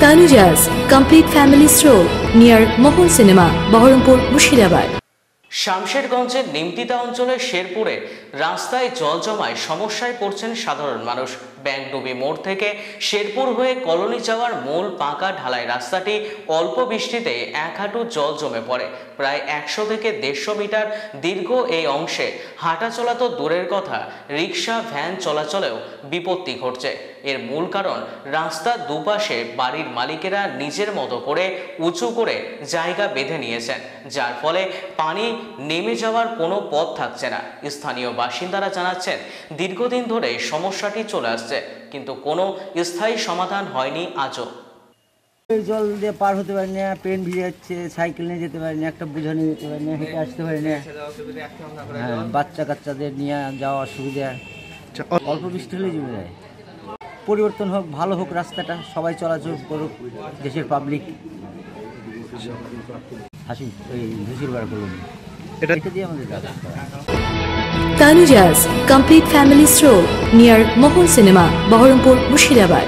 Tanujas Complete Family Stroll near Mohol Cinema, Baharampur, Mushirabad. শামশেরগঞ্জের Nimtita অঞ্চলের শেরপুরে রাস্তায় জল জমায় সমস্যায় পড়ছেন সাধারণ মানুষ। ব্যাংডুবি মোড় থেকে শেরপুর হয়ে কলোনি যাওয়ার মূল পাকা ঢালাই রাস্তাটি অল্প বৃষ্টিতে এক হাঁটু জল জমে পড়ে। প্রায় 100 থেকে 150 মিটার দীর্ঘ এই অংশে হাঁটা চলা তো দূরের কথা, রিক্সা ভ্যান চলাচলেও বিপত্তি ঘটছে। এর মূল কারণ রাস্তার দুপাশে বাড়ির মালিকেরা নিজের মতো করে উঁচু করে জায়গা বেঁধে নিয়েছেন, যার ফলে পানি নেমে যাওয়ার কোনো পথ থাকছে না। স্থানীয় বাসিন্দারা জানাচ্ছেন দীর্ঘদিন ধরে সমস্যাটি চলে আসছে, কিন্তু কোনো স্থায়ী সমাধান হয়নি আজও। জল দিয়ে পার হতে পারি না, পেন ভিজে যাচ্ছে, সাইকেল নিয়ে যেতে পারি না, একটা বোঝা নিয়ে যেতে পারি না, হেঁটে আসতে পারি না। হ্যাঁ, বাচ্চা কাচ্চাদের নিয়ে যাওয়া অসুবিধা, অল্প বৃষ্টি হলে জমে যায়। পরিবর্তন হোক, ভালো হোক রাস্তাটা, সবাই চলাচল করুক, দেশের পাবলিক হাসি ঘুষির বার করুন, এটা দিয়ে আমাদের দাদা। Tanujas Complete Family Stroll near Mohol Cinema, Baharampur, Mushirabad.